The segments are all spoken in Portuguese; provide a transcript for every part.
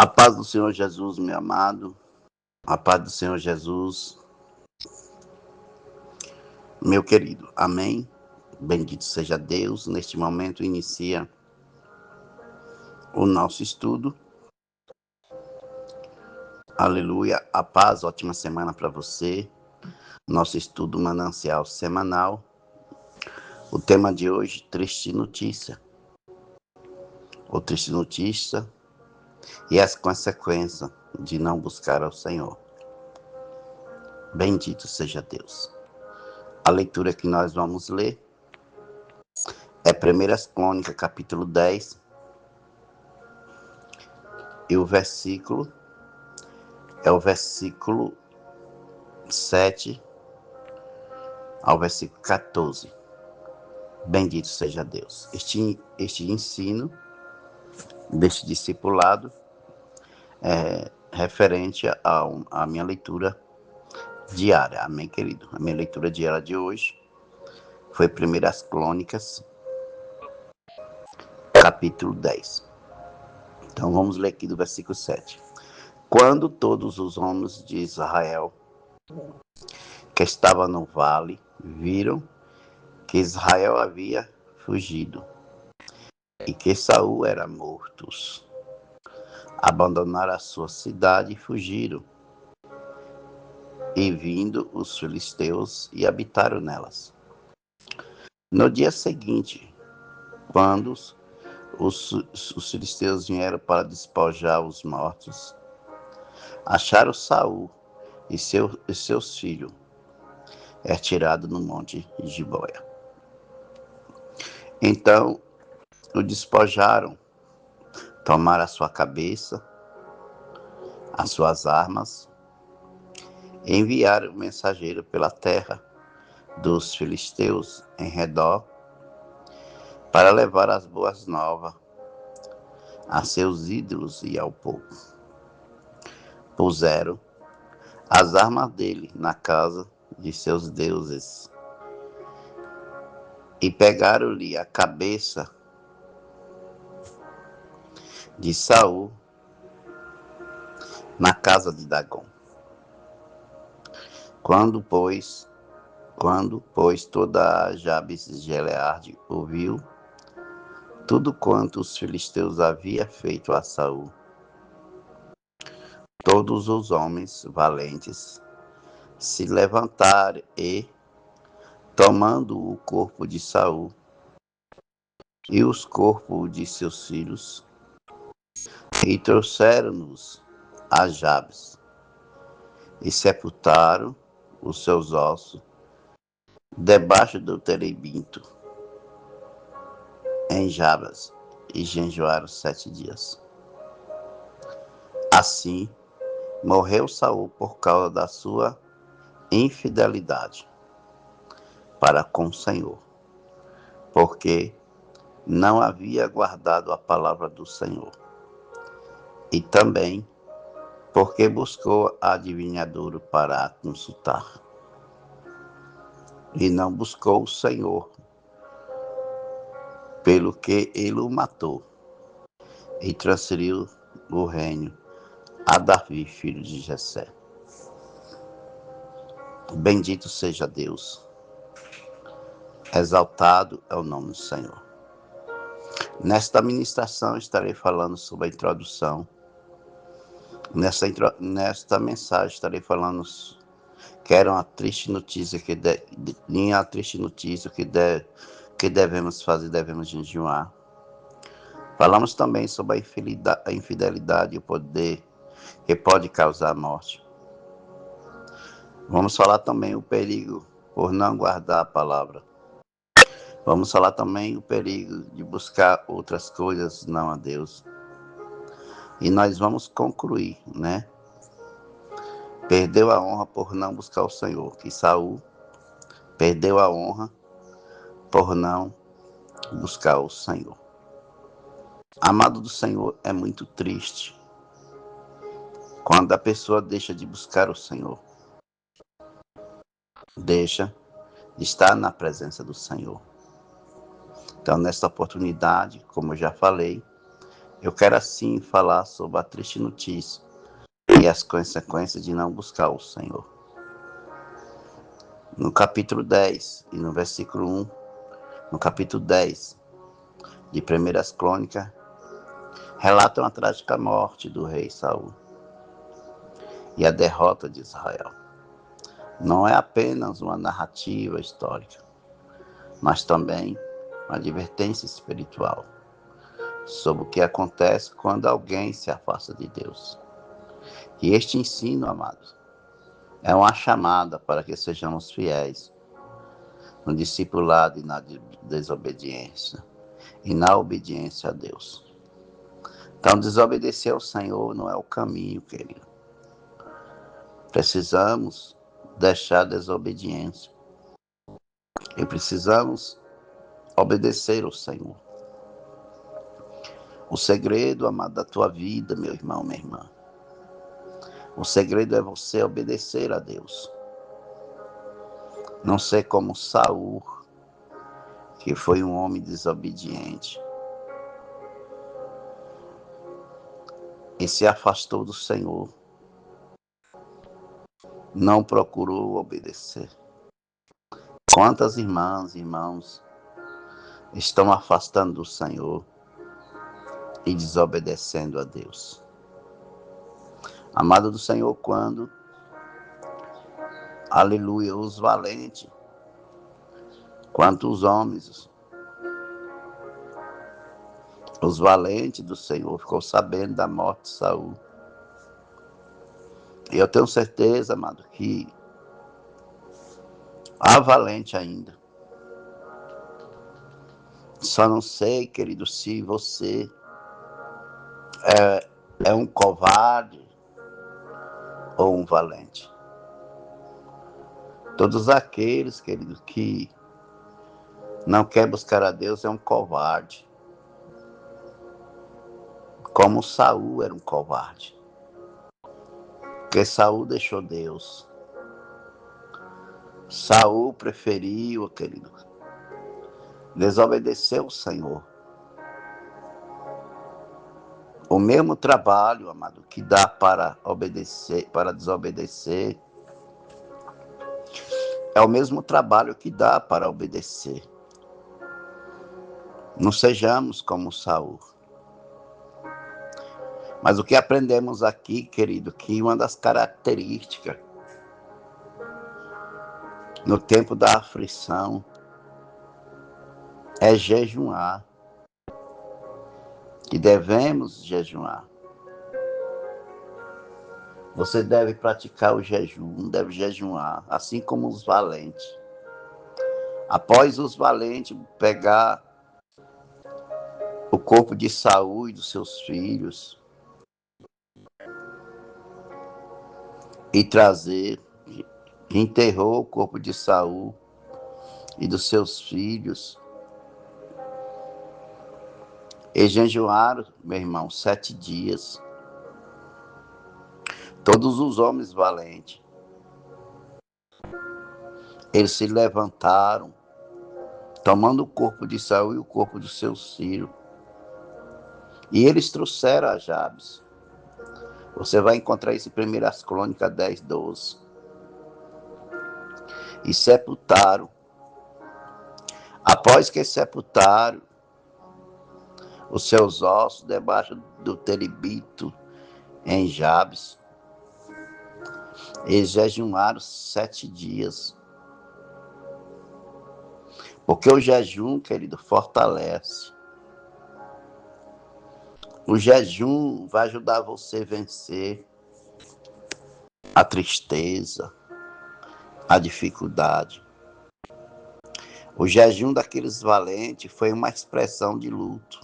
A paz do Senhor Jesus, meu amado. A paz do Senhor Jesus, meu querido. Amém. Bendito seja Deus. Neste momento inicia o nosso estudo. Aleluia. A paz, ótima semana para você. Nosso estudo manancial semanal. O tema de hoje, triste notícia. Ou triste notícia e as consequências de não buscar ao Senhor. Bendito seja Deus. A leitura que nós vamos ler é 1 Crônicas, capítulo 10, e o versículo é o versículo 7 ao versículo 14. Bendito seja Deus. Este ensino, deste discipulado, é referente à minha leitura diária. Amém, querido? A minha leitura diária de hoje foi 1 Crônicas, capítulo 10. Então vamos ler aqui do versículo 7. Quando todos os homens de Israel que estavam no vale viram que Israel havia fugido e que Saul era morto, abandonaram a sua cidade e fugiram, e vindo os filisteus e habitaram nelas. No dia seguinte, quando os filisteus vieram para despojar os mortos, acharam Saul e seus filhos retirados no monte Gibeá. Então o despojaram, tomaram a sua cabeça, as suas armas, e enviaram o mensageiro pela terra dos filisteus em redor para levar as boas novas a seus ídolos e ao povo. Puseram as armas dele na casa de seus deuses e pegaram-lhe a cabeça de Saul na casa de Dagom. Quando, pois, toda a Jabes de Gileade ouviu tudo quanto os filisteus haviam feito a Saul, todos os homens valentes se levantaram e, tomando o corpo de Saul e os corpos de seus filhos, e trouxeram-nos a Jabes, e sepultaram os seus ossos debaixo do terebinto em Jabes, e jejuaram 7 dias. Assim morreu Saul por causa da sua infidelidade para com o Senhor, porque não havia guardado a palavra do Senhor, e também porque buscou a adivinhadora para a consultar, e não buscou o Senhor, pelo que ele o matou, e transferiu o reino a Davi, filho de Jessé. Bendito seja Deus, exaltado é o nome do Senhor. Nesta ministração estarei falando sobre a introdução. Nesta mensagem estarei falando que era uma triste notícia, que devemos fazer, devemos jejuar. Falamos também sobre a infidelidade e o poder que pode causar a morte. Vamos falar também o perigo por não guardar a palavra. Vamos falar também o perigo de buscar outras coisas, não a Deus. E nós vamos concluir, né? Perdeu a honra por não buscar o Senhor. Que Saul perdeu a honra por não buscar o Senhor. Amado do Senhor, é muito triste quando a pessoa deixa de buscar o Senhor. Deixa de estar na presença do Senhor. Então, nesta oportunidade, como eu já falei, Eu quero assim falar sobre a triste notícia e as consequências de não buscar o Senhor. No capítulo 10 e no versículo 1, no capítulo 10 de Primeiras Crônicas, relatam a trágica morte do rei Saul e a derrota de Israel. Não é apenas uma narrativa histórica, mas também uma advertência espiritual sobre o que acontece quando alguém se afasta de Deus. E este ensino, amados, é uma chamada para que sejamos fiéis no discipulado e na desobediência, e na obediência a Deus. Então, desobedecer ao Senhor não é o caminho, querido. Precisamos deixar a desobediência e precisamos obedecer ao Senhor. O segredo, amado, da tua vida, meu irmão, minha irmã, o segredo é você obedecer a Deus. Não ser como Saul, que foi um homem desobediente e se afastou do Senhor. Não procurou obedecer. Quantas irmãs e irmãos estão afastando do Senhor e desobedecendo a Deus? Amado do Senhor, quando, aleluia, os valentes, quantos homens, os valentes do Senhor ficou sabendo da morte de Saul. E eu tenho certeza, amado, que há valente ainda. Só não sei, querido, se você é um covarde ou um valente. Todos aqueles, querido, que não quer buscar a Deus é um covarde. Como Saul era um covarde. Porque Saul deixou Deus. Saul preferiu, querido, desobedecer o Senhor. O mesmo trabalho, amado, que dá para obedecer, para desobedecer, é o mesmo trabalho que dá para obedecer. Não sejamos como Saul. Mas o que aprendemos aqui, querido, que uma das características no tempo da aflição é jejuar. Que devemos jejuar. Você deve praticar o jejum, deve jejuar, assim como os valentes. Após os valentes pegar o corpo de Saul e dos seus filhos e trazer, enterrou o corpo de Saul e dos seus filhos. E jejuaram, meu irmão, 7 dias. Todos os homens valentes. Eles se levantaram, tomando o corpo de Saul e o corpo dos seus filhos. E eles trouxeram a Jabes. Você vai encontrar isso em 1 Crônicas 10, 12. E sepultaram. Após que sepultaram os seus ossos debaixo do terebito em Jabes, eles jejuaram 7 dias. Porque o jejum, querido, fortalece. O jejum vai ajudar você a vencer a tristeza, a dificuldade. O jejum daqueles valentes foi uma expressão de luto,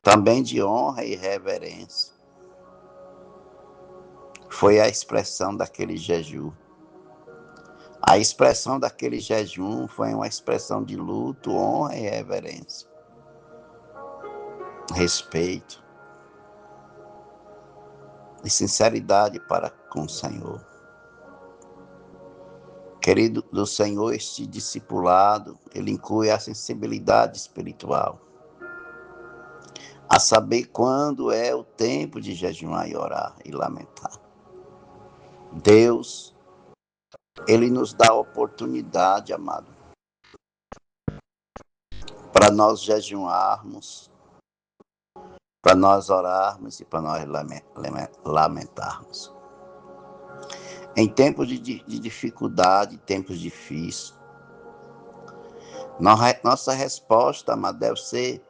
também de honra e reverência. Foi a expressão daquele jejum. A expressão daquele jejum foi uma expressão de luto, honra e reverência. Respeito e sinceridade para com o Senhor. Querido do Senhor, este discipulado, ele inclui a sensibilidade espiritual. a saber quando é o tempo de jejuar e orar e lamentar. Deus, Ele nos dá a oportunidade, amado, para nós jejuarmos, para nós orarmos e para nós lamentarmos. Em tempos de dificuldade, tempos difíceis, nossa resposta, amado, deve ser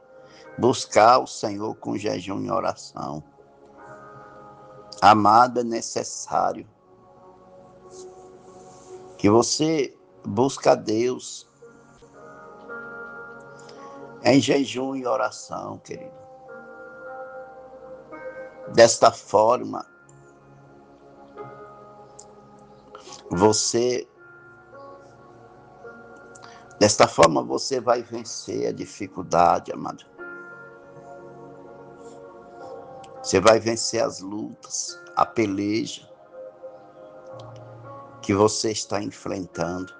buscar o Senhor com jejum e oração. Amado, é necessário que você busque a Deus em jejum e oração, querido. Desta forma, você vai vencer a dificuldade, amado. Você vai vencer as lutas, a peleja que você está enfrentando.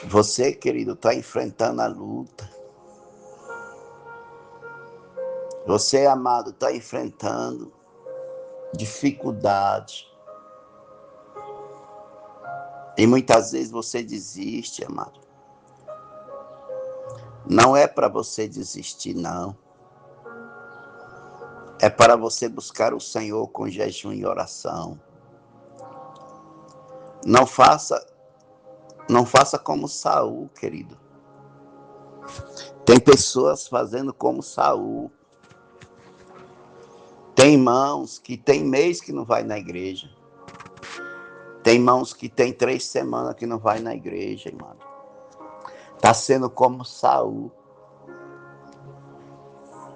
Você, querido, está enfrentando a luta. Você, amado, está enfrentando dificuldade. E muitas vezes você desiste, amado. Não é para você desistir, não. É para você buscar o Senhor com jejum e oração. Não faça como Saul, querido. Tem pessoas fazendo como Saul. Tem irmãos que tem mês que não vai na igreja. Tem irmãos que tem 3 semanas que não vai na igreja, irmão. Está sendo como Saul.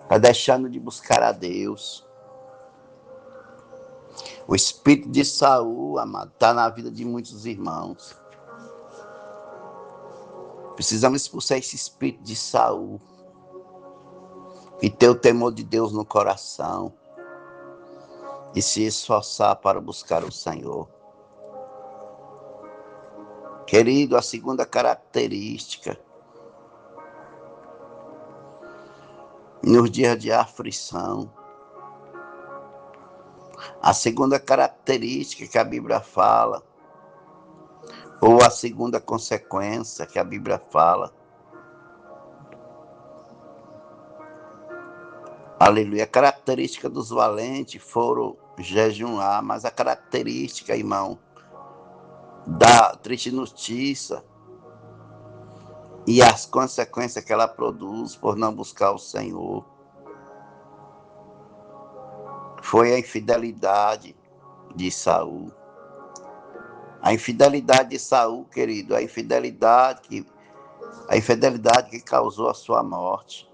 Está deixando de buscar a Deus. O espírito de Saul, amado, está na vida de muitos irmãos. Precisamos expulsar esse espírito de Saul. E ter o temor de Deus no coração. E se esforçar para buscar o Senhor. Querido, a segunda característica, nos dias de aflição, a segunda característica que a Bíblia fala, ou a segunda consequência que a Bíblia fala, aleluia, a característica dos valentes foram jejuar, mas a característica, irmão, da triste notícia e as consequências que ela produz por não buscar o Senhor foi a infidelidade de Saul. A infidelidade de Saul, querido, a infidelidade que causou a sua morte.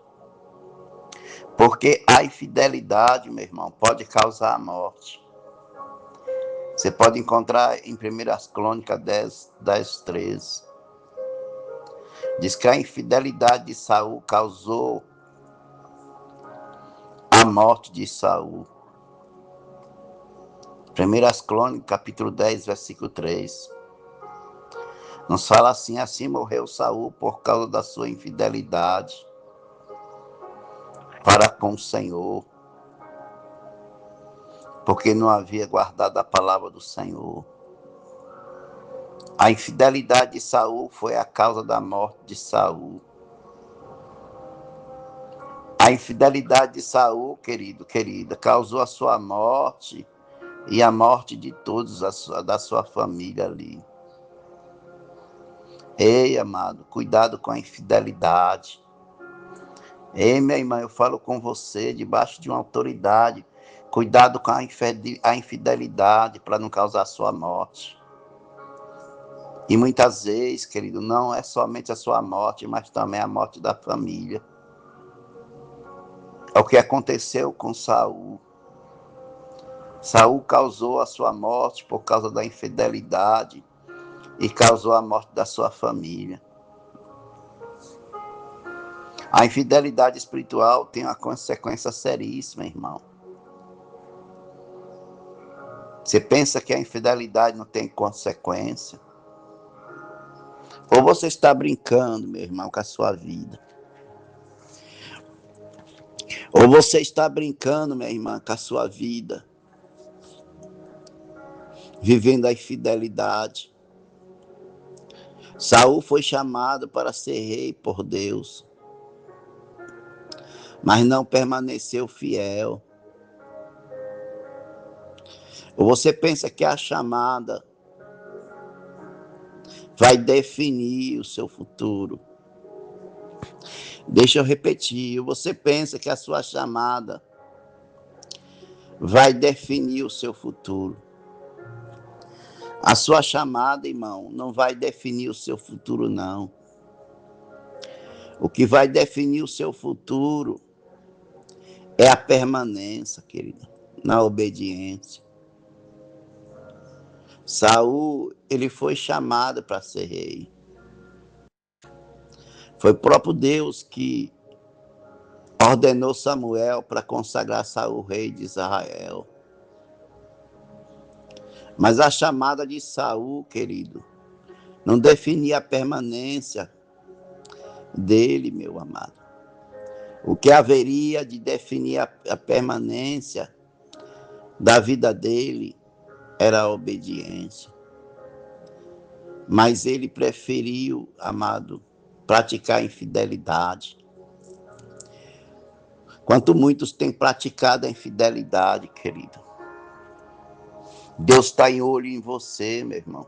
Porque a infidelidade, meu irmão, pode causar a morte. Você pode encontrar em 1 Crônicas 10, 13. Diz que a infidelidade de Saul causou a morte de Saul. 1 Crônicas, capítulo 10, versículo 3. Nos fala assim morreu Saul por causa da sua infidelidade para com o Senhor, porque não havia guardado a palavra do Senhor. A infidelidade de Saul foi a causa da morte de Saul. A infidelidade de Saul, querida, causou a sua morte e a morte de todos da sua família ali. Ei, amado, cuidado com a infidelidade. Ei, minha irmã, eu falo com você debaixo de uma autoridade. Cuidado com a infidelidade para não causar a sua morte. E muitas vezes, querido, não é somente a sua morte, mas também a morte da família. É o que aconteceu com Saul. Saul causou a sua morte por causa da infidelidade e causou a morte da sua família. A infidelidade espiritual tem uma consequência seríssima, irmão. Você pensa que a infidelidade não tem consequência? Ou você está brincando, meu irmão, com a sua vida? Ou você está brincando, minha irmã, com a sua vida, vivendo a infidelidade. Saul foi chamado para ser rei por Deus, mas não permaneceu fiel. Ou você pensa que a chamada vai definir o seu futuro? Deixa eu repetir. Você pensa que a sua chamada vai definir o seu futuro? A sua chamada, irmão, não vai definir o seu futuro, não. O que vai definir o seu futuro é a permanência, querido, na obediência. Saul, ele foi chamado para ser rei. Foi o próprio Deus que ordenou Samuel para consagrar Saul rei de Israel. Mas a chamada de Saul, querido, não definia a permanência dele, meu amado. O que haveria de definir a permanência da vida dele era a obediência. Mas ele preferiu, amado, praticar infidelidade. Quanto muitos têm praticado a infidelidade, querido. Deus está em olho em você, meu irmão.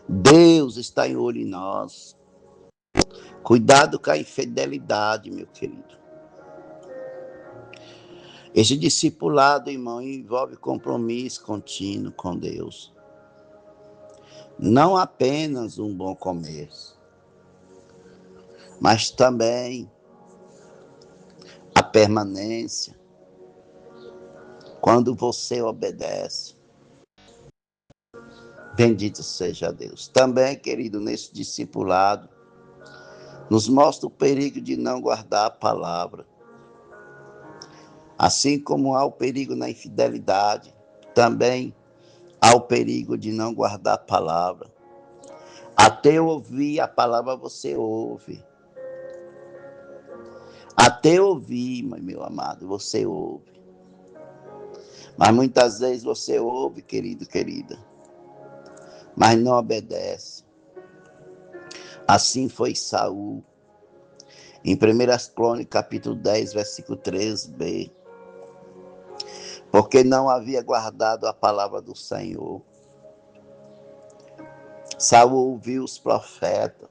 Deus está em olho em nós. Cuidado com a infidelidade, meu querido. Esse discipulado, irmão, envolve compromisso contínuo com Deus. Não apenas um bom começo, mas também a permanência quando você obedece. Bendito seja Deus. Também, querido, nesse discipulado, nos mostra o perigo de não guardar a palavra. Assim como há o perigo na infidelidade, também há o perigo de não guardar a palavra. Até ouvir a palavra você ouve. Até ouvir, meu amado, você ouve. Mas muitas vezes você ouve, querido, querida, mas não obedece. Assim foi Saul. Em 1 Crônicas, capítulo 10, versículo 13b. Porque não havia guardado a palavra do Senhor. Saul ouviu os profetas.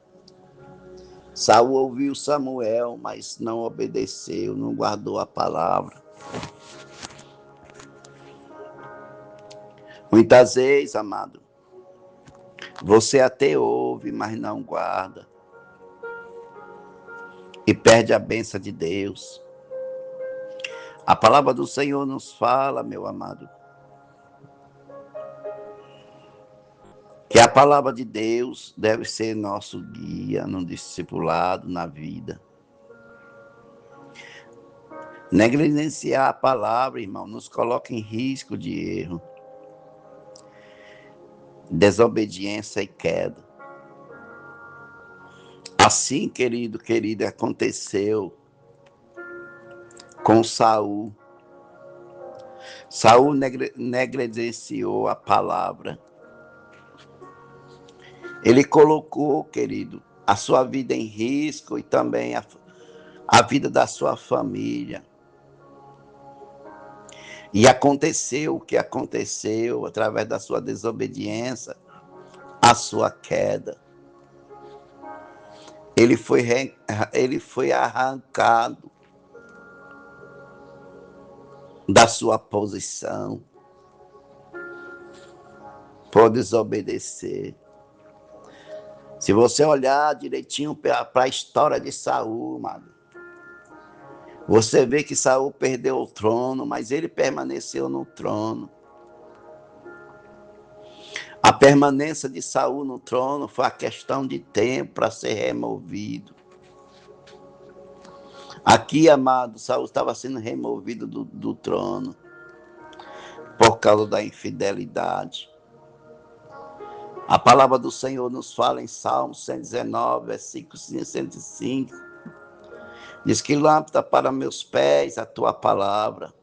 Saul ouviu Samuel, mas não obedeceu, não guardou a palavra. Muitas vezes, amado, você até ouve, mas não guarda. E perde a bênção de Deus. A palavra do Senhor nos fala, meu amado, que a palavra de Deus deve ser nosso guia no discipulado, na vida. Negligenciar a palavra, irmão, nos coloca em risco de erro, desobediência e queda. Assim, querido, querida, aconteceu com Saul. Saul negligenciou a palavra. Ele colocou, querido, a sua vida em risco e também a vida da sua família. E aconteceu o que aconteceu através da sua desobediência, a sua queda. Ele foi arrancado da sua posição por desobedecer. Se você olhar direitinho para a história de Saul, mano, você vê que Saul perdeu o trono, mas ele permaneceu no trono. A permanência de Saul no trono foi a questão de tempo para ser removido. Aqui, amado, Saul estava sendo removido do trono por causa da infidelidade. A palavra do Senhor nos fala em Salmo 119, versículo 105. Diz que lâmpada para meus pés a tua palavra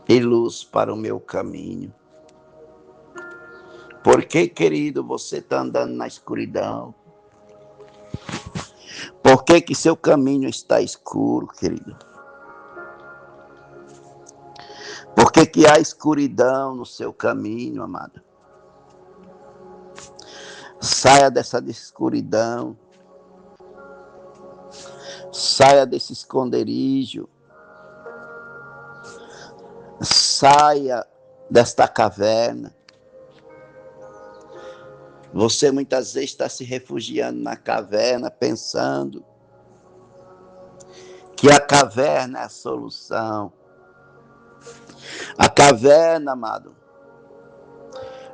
e luz para o meu caminho. Por que, querido, você está andando na escuridão? Por que que seu caminho está escuro, querido? Por que que há escuridão no seu caminho, amado? Saia dessa escuridão. Saia desse esconderijo. Saia desta caverna. Você muitas vezes está se refugiando na caverna, pensando que a caverna é a solução. A caverna, amado,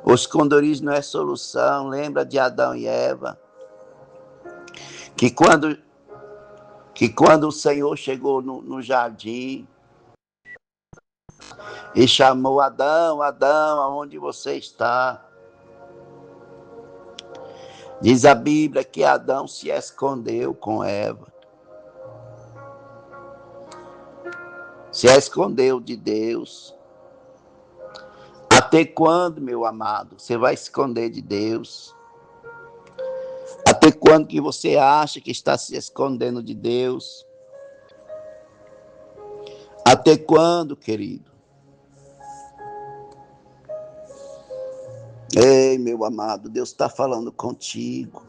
o esconderijo não é solução. Lembra de Adão e Eva? Que quando o Senhor chegou no jardim e chamou Adão, Adão, aonde você está? Diz a Bíblia que Adão se escondeu com Eva. Se escondeu de Deus. Até quando, meu amado, você vai esconder de Deus? Até quando que você acha que está se escondendo de Deus? Até quando, querido? Ei, meu amado, Deus está falando contigo.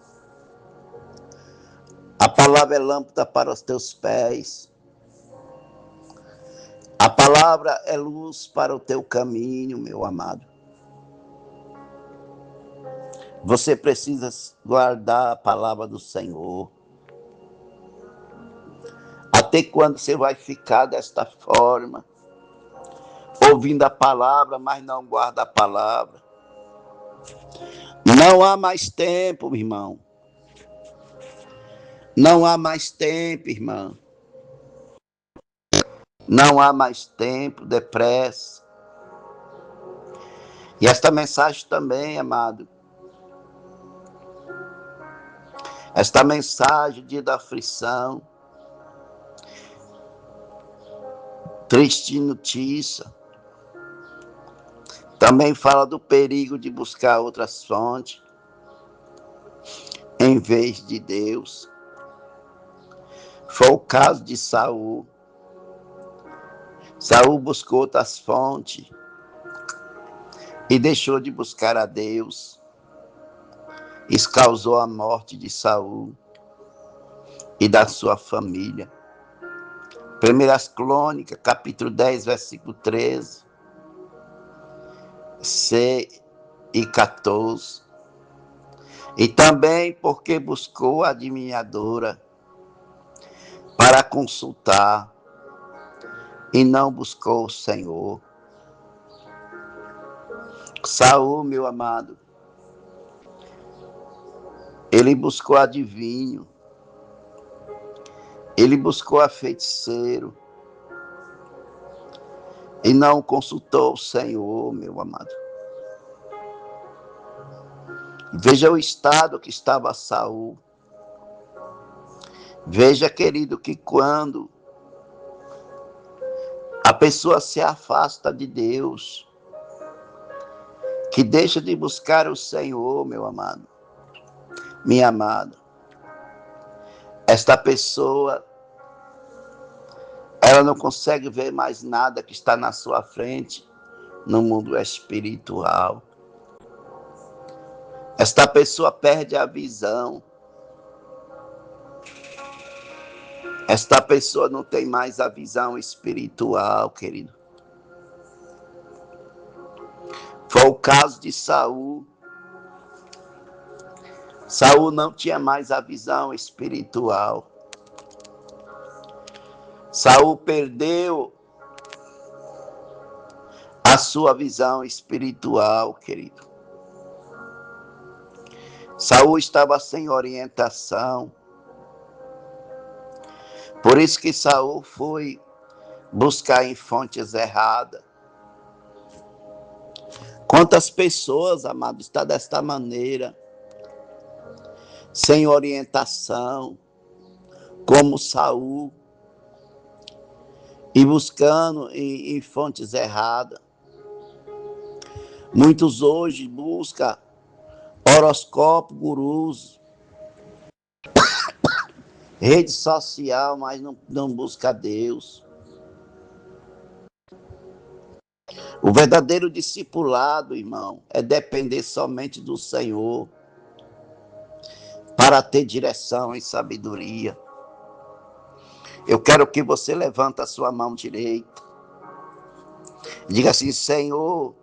A palavra é lâmpada para os teus pés. A palavra é luz para o teu caminho, meu amado. Você precisa guardar a palavra do Senhor. Até quando você vai ficar desta forma? Ouvindo a palavra, mas não guarda a palavra. Não há mais tempo, irmão. Não há mais tempo, irmã. Não há mais tempo, depressa. E esta mensagem também, amado. Esta mensagem, dia da aflição. Triste notícia. Também fala do perigo de buscar outras fontes em vez de Deus. Foi o caso de Saul. Saul buscou outras fontes e deixou de buscar a Deus. Isso causou a morte de Saul e da sua família. 1 Crônicas, capítulo 10, versículo 13, C e 14. E também porque buscou a adivinhadora para consultar e não buscou o Senhor. Saul, meu amado, ele buscou adivinho, ele buscou a feiticeiro e não consultou o Senhor, meu amado. Veja o estado que estava Saul. Veja, querido, que quando a pessoa se afasta de Deus, que deixa de buscar o Senhor, meu amado, minha amada, esta pessoa, ela não consegue ver mais nada que está na sua frente no mundo espiritual. Esta pessoa perde a visão. Esta pessoa não tem mais a visão espiritual, querido. Foi o caso de Saul. Saul não tinha mais a visão espiritual. Saul perdeu a sua visão espiritual, querido. Saul estava sem orientação. Por isso que Saul foi buscar em fontes erradas. Quantas pessoas, amado, estão desta maneira, sem orientação, como Saul, e buscando em fontes erradas. Muitos hoje buscam horóscopo, gurus, rede social, mas não busca Deus. O verdadeiro discipulado, irmão, é depender somente do Senhor para ter direção e sabedoria. Eu quero que você levante a sua mão direita e diga assim: Senhor,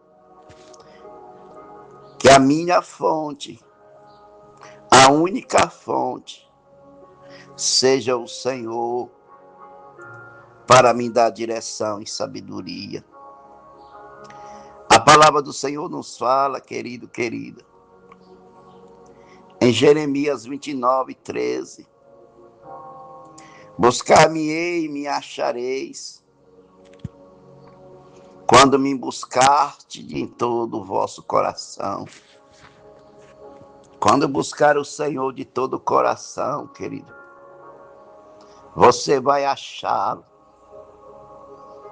que a minha fonte, a única fonte, seja o Senhor para me dar direção e sabedoria. A palavra do Senhor nos fala, querido, querida, em Jeremias 29:13. Buscar-me-ei e me achareis, quando me buscardes em todo o vosso coração. Quando buscar o Senhor de todo o coração, querido, você vai achá-lo.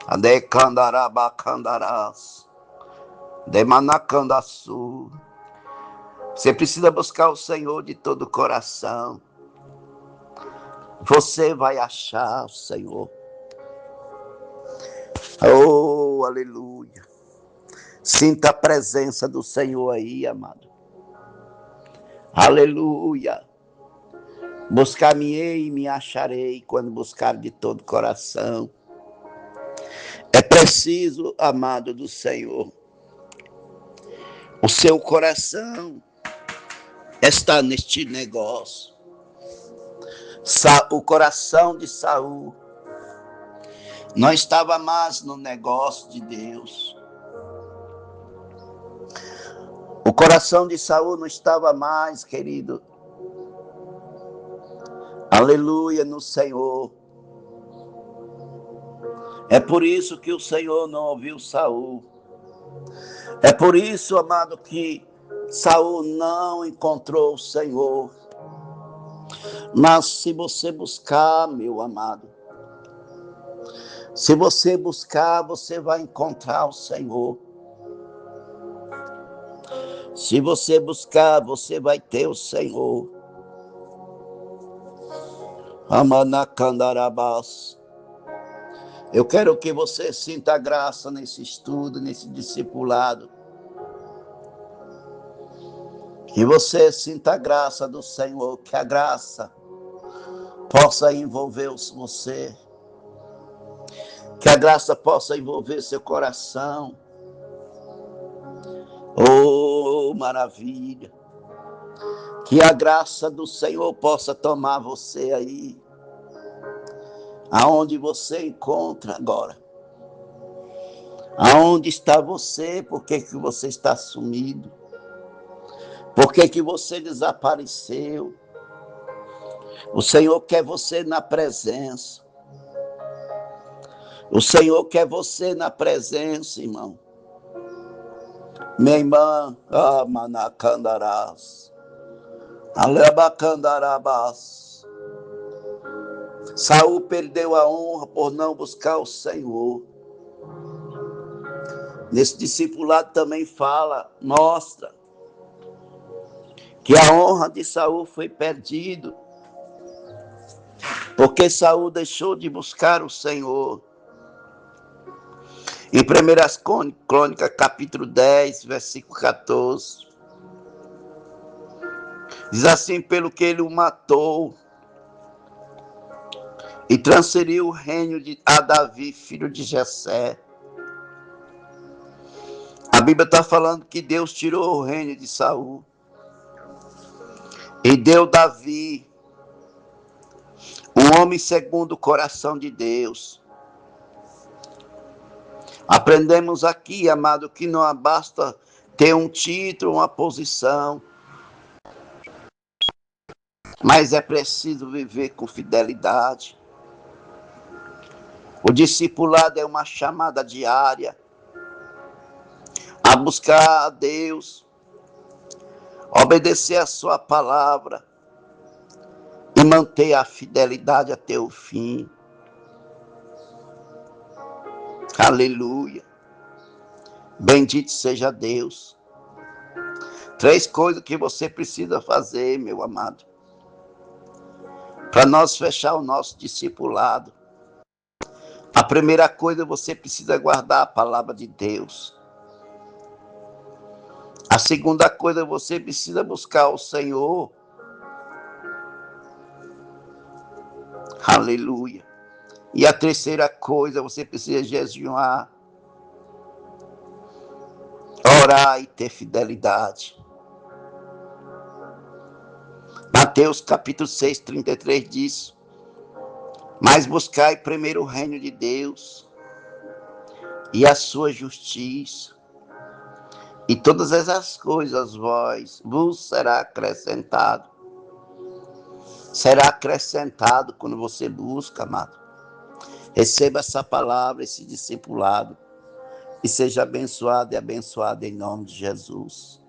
Adecandarabacandarás, demanacandaçu. Você precisa buscar o Senhor de todo o coração. Você vai achar o Senhor. Oh, aleluia. Sinta a presença do Senhor aí, amado. Aleluia. Buscar-me-ei e me acharei quando buscar de todo o coração. É preciso, amado do Senhor, o seu coração está neste negócio. O coração de Saul não estava mais no negócio de Deus. O coração de Saul não estava mais, querido, aleluia, no Senhor. É por isso que o Senhor não ouviu Saul. É por isso, amado, que Saul não encontrou o Senhor. Mas se você buscar, meu amado, se você buscar, você vai encontrar o Senhor. Se você buscar, você vai ter o Senhor. Amanacandarabás. Eu quero que você sinta graça nesse estudo, nesse discipulado. Que você sinta a graça do Senhor, que a graça possa envolver você. Que a graça possa envolver seu coração. Oh, maravilha. Que a graça do Senhor possa tomar você aí. Aonde você encontra agora. Aonde está você? Por que você está sumido? Por que você desapareceu? O Senhor quer você na presença. O Senhor quer você na presença, irmão. Minha irmã, manacandarás, alebacandarabás. Saul perdeu a honra por não buscar o Senhor. Nesse discipulado também mostra que a honra de Saul foi perdida, porque Saul deixou de buscar o Senhor. Em 1 Crônicas, capítulo 10, versículo 14, diz assim: pelo que ele o matou e transferiu o reino a Davi, filho de Jessé. A Bíblia está falando que Deus tirou o reino de Saul e deu Davi, um homem segundo o coração de Deus. Aprendemos aqui, amado, que não basta ter um título, uma posição, mas é preciso viver com fidelidade. O discipulado é uma chamada diária a buscar a Deus, obedecer a sua palavra e e manter a fidelidade até o fim. Aleluia. Bendito seja Deus. 3 coisas que você precisa fazer, meu amado, para nós fechar o nosso discipulado. A primeira coisa, você precisa guardar a palavra de Deus. A segunda coisa, você precisa buscar o Senhor. Aleluia. E a terceira coisa, você precisa jejuar, orar e ter fidelidade. Mateus capítulo 6, 33 diz: mas buscai primeiro o reino de Deus e a sua justiça, e todas essas coisas vos será acrescentado. Será acrescentado quando você busca, amado. Receba essa palavra, esse discipulado, e seja abençoado e abençoado em nome de Jesus.